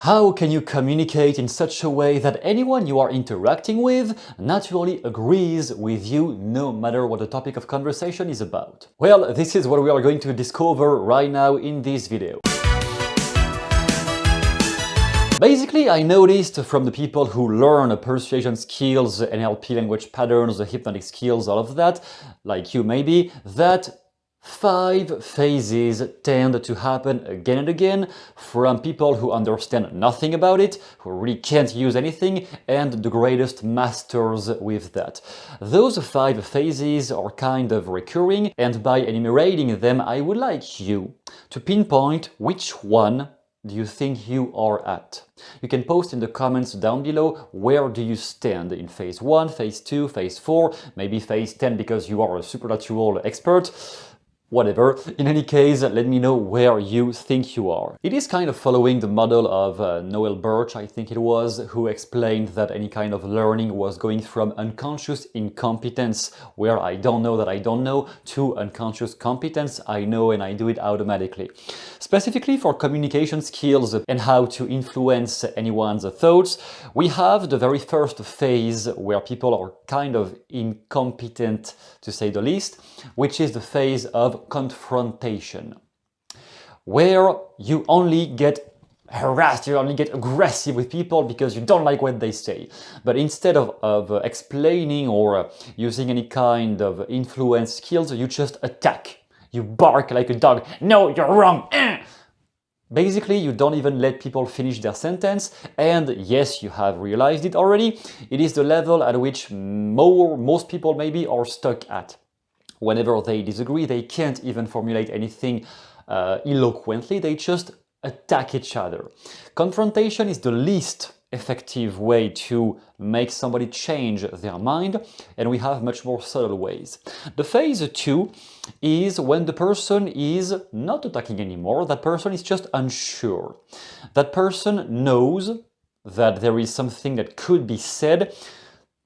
How can you communicate in such a way that anyone you are interacting with naturally agrees with you no matter what the topic of conversation is about? Well, this is what we are going to discover right now in this video. Basically, I noticed from the people who learn persuasion skills, NLP language patterns, hypnotic skills, all of that, like you maybe, that 5 phases tend to happen again and again from people who understand nothing about it, who really can't use anything, and the greatest masters with that. Those 5 phases are kind of recurring, and by enumerating them, I would like you to pinpoint which one do you think you are at. You can post in the comments down below where do you stand in phase 1, phase 2, phase 4, maybe phase 10 because you are a supernatural expert. Whatever. In any case, let me know where you think you are. It is kind of following the model of Noel Birch, I think it was, who explained that any kind of learning was going from unconscious incompetence, where I don't know that I don't know, to unconscious competence, I know and I do it automatically. Specifically for communication skills and how to influence anyone's thoughts, we have the very first phase where people are kind of incompetent, to say the least, which is the phase of confrontation, where you only get harassed, you only get aggressive with people because you don't like what they say. But instead of explaining or using any kind of influence skills, you just attack. You bark like a dog. No, you're wrong. Basically, you don't even let people finish their sentence, and yes, you have realized it already, it is the level at which most people maybe are stuck at. Whenever they disagree, they can't even formulate anything eloquently, they just attack each other. Confrontation is the least effective way to make somebody change their mind, and we have much more subtle ways. The phase 2 is when the person is not attacking anymore, that person is just unsure. That person knows that there is something that could be said,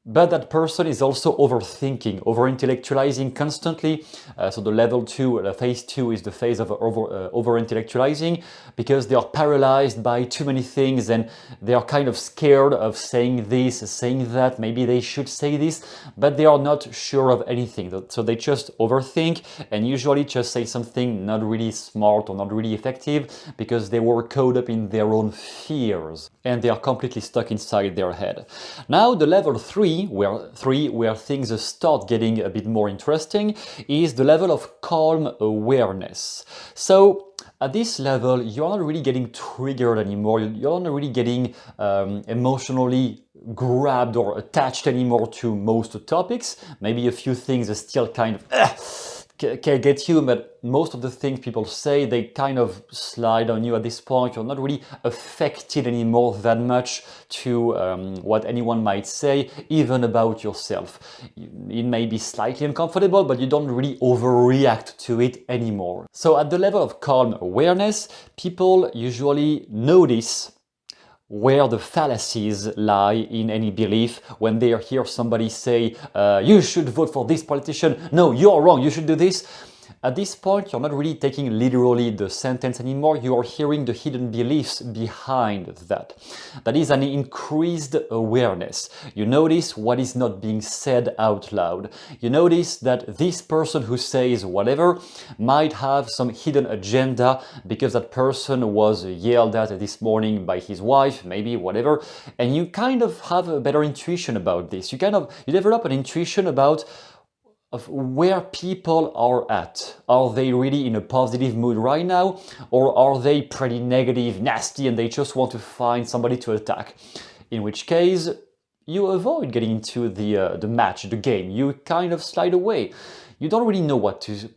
but that person is also overthinking, over-intellectualizing constantly. So the level 2, phase 2 is the phase of over-intellectualizing, because they are paralyzed by too many things and they are kind of scared of saying this, saying that, maybe they should say this, but they are not sure of anything. So they just overthink and usually just say something not really smart or not really effective because they were caught up in their own fears and they are completely stuck inside their head. Now the level 3, where things start getting a bit more interesting, is the level of calm awareness. So at this level, you're not really getting triggered anymore, you're not really getting emotionally grabbed or attached anymore to most topics. Maybe a few things are still kind of can get you, but most of the things people say, they kind of slide on you at this point. You're not really affected anymore that much to what anyone might say, even about yourself. It may be slightly uncomfortable, but you don't really overreact to it anymore. So at the level of calm awareness, people usually notice where the fallacies lie in any belief. When they hear somebody say, you should vote for this politician, no, you're wrong, you should do this. At this point, you're not really taking literally the sentence anymore, you are hearing the hidden beliefs behind that. That is an increased awareness. You notice what is not being said out loud. You notice that this person who says whatever might have some hidden agenda because that person was yelled at this morning by his wife, maybe, whatever, and you kind of have a better intuition about this. You develop an intuition about of where people are at. Are they really in a positive mood right now, or are they pretty negative, nasty, and they just want to find somebody to attack? In which case, you avoid getting into the match, the game. You kind of slide away. You don't really know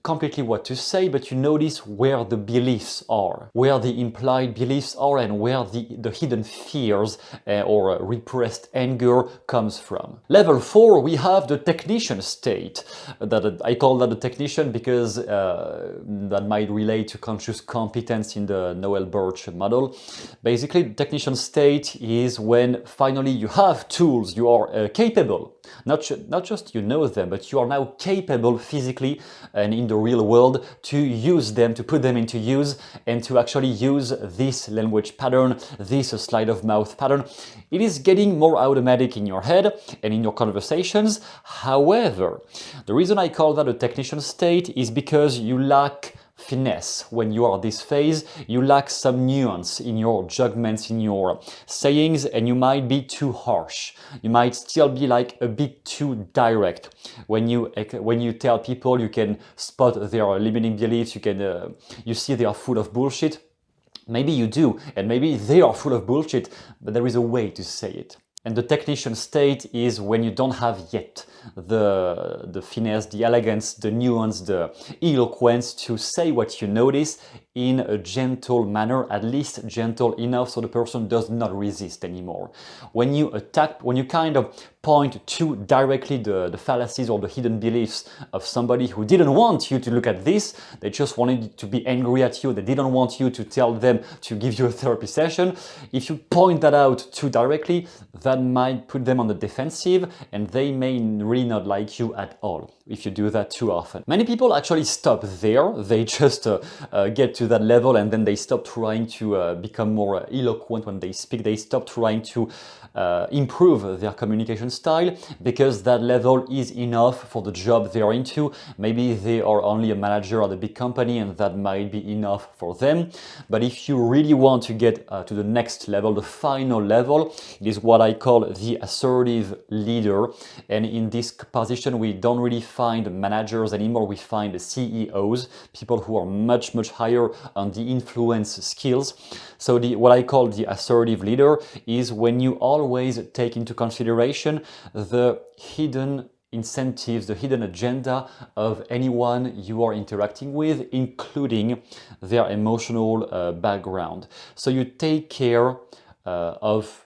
completely what to say, but you notice where the beliefs are, where the implied beliefs are, and where the hidden fears or repressed anger comes from. Level 4, we have the technician state. I call that the technician because that might relate to conscious competence in the Noel Birch model. Basically, the technician state is when finally you have tools, you are capable Not just you know them, but you are now capable physically and in the real world to use them, to put them into use, and to actually use this language pattern, this sleight of mouth pattern. It is getting more automatic in your head and in your conversations. However, the reason I call that a technician state is because you lack finesse when you are this phase. You lack some nuance in your judgments, in your sayings, and you might be too harsh. You might still be like a bit too direct. When you tell people, you can spot their limiting beliefs, you see they are full of bullshit. Maybe you do, and maybe they are full of bullshit, but there is a way to say it. And the technician state is when you don't have yet the finesse, the elegance, the nuance, the eloquence to say what you notice in a gentle manner, at least gentle enough so the person does not resist anymore. When you attack, when you kind of point to directly the fallacies or the hidden beliefs of somebody who didn't want you to look at this, they just wanted to be angry at you, they didn't want you to tell them to give you a therapy session. If you point that out too directly, that might put them on the defensive and they may really not like you at all if you do that too often. Many people actually stop there. They just get to that level and then they stop trying to become more eloquent when they speak. They stop trying to improve their communication style because that level is enough for the job they're into. Maybe they are only a manager at a big company and that might be enough for them. But if you really want to get to the next level, the final level, it is what I call the assertive leader. And in this position, we don't really find managers anymore. We find CEOs, people who are much, much higher on the influence skills. So what I call the assertive leader is when you always take into consideration the hidden incentives, the hidden agenda of anyone you are interacting with, including their emotional background. So you take care of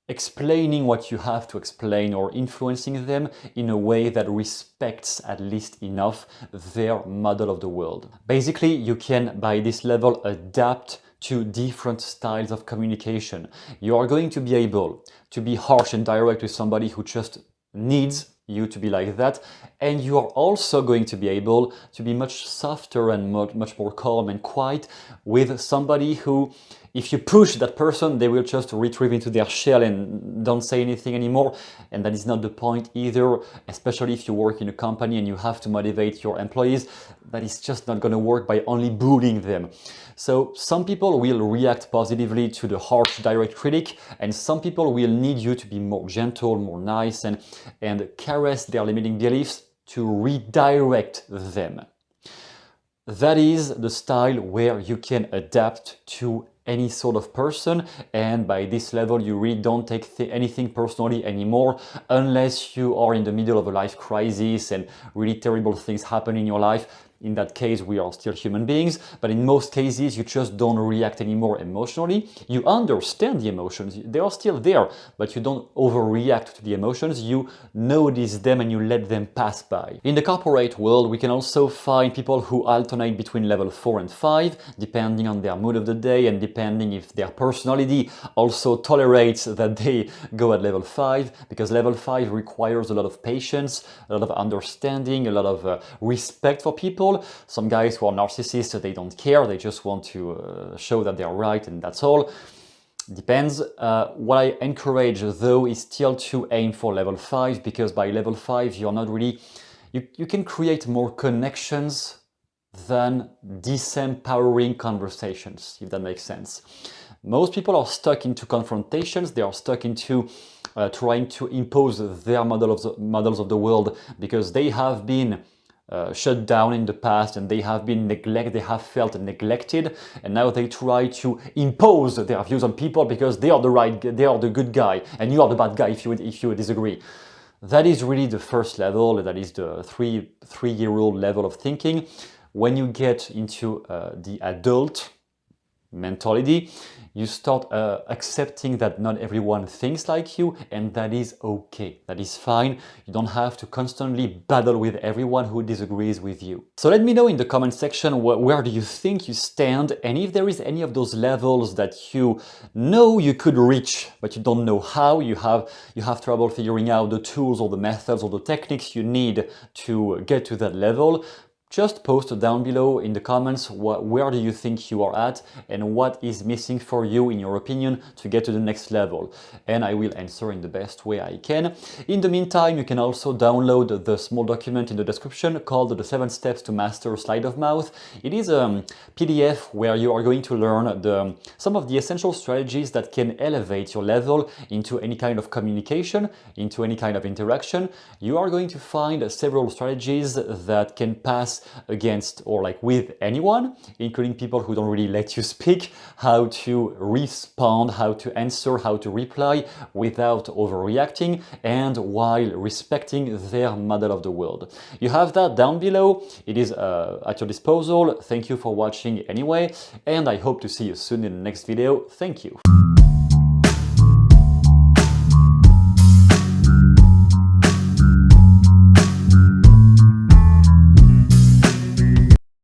explaining what you have to explain or influencing them in a way that respects at least enough their model of the world. Basically, you can, by this level, adapt to different styles of communication. You are going to be able to be harsh and direct with somebody who just needs you to be like that, and you are also going to be able to be much softer and much more calm and quiet with somebody who, if you push that person, they will just retrieve into their shell and don't say anything anymore. And that is not the point either, especially if you work in a company and you have to motivate your employees. That is just not going to work by only bullying them. So some people will react positively to the harsh, direct critic, and some people will need you to be more gentle, more nice, and caress their limiting beliefs to redirect them. That is the style where you can adapt to any sort of person, and by this level you really don't take anything personally anymore, unless you are in the middle of a life crisis and really terrible things happen in your life. In that case, we are still human beings, but in most cases, you just don't react anymore emotionally. You understand the emotions, they are still there, but you don't overreact to the emotions. You notice them and you let them pass by. In the corporate world, we can also find people who alternate between level 4 and 5, depending on their mood of the day and depending if their personality also tolerates that they go at level 5, because level 5 requires a lot of patience, a lot of understanding, a lot of respect for people. Some guys who are narcissists, they don't care, they just want to show that they are right and that's all. Depends. What I encourage though is still to aim for level 5, because by level 5 you're not really, you can create more connections than disempowering conversations, if that makes sense. Most people are stuck into confrontations, they are stuck into trying to impose their models of the world because they have been shut down in the past and they have felt neglected, and now they try to impose their views on people because they are the good guy and you are the bad guy if you disagree. That is really the first level, that is the three-year-old level of thinking. When you get into the adult, mentality, you start accepting that not everyone thinks like you, and that is okay. That is fine. You don't have to constantly battle with everyone who disagrees with you. So let me know in the comment section where do you think you stand, and if there is any of those levels that you know you could reach, but you don't know how, you have trouble figuring out the tools or the methods or the techniques you need to get to that level. Just post down below in the comments where do you think you are at and what is missing for you, in your opinion, to get to the next level. And I will answer in the best way I can. In the meantime, you can also download the small document in the description called the 7 Steps to Master Sleight of Mouth. It is a PDF where you are going to learn some of the essential strategies that can elevate your level into any kind of communication, into any kind of interaction. You are going to find several strategies that can pass against or like with anyone, including people who don't really let you speak, how to respond, how to answer, how to reply without overreacting and while respecting their model of the world. You have that down below. It is at your disposal. Thank you for watching anyway, and I hope to see you soon in the next video. Thank you.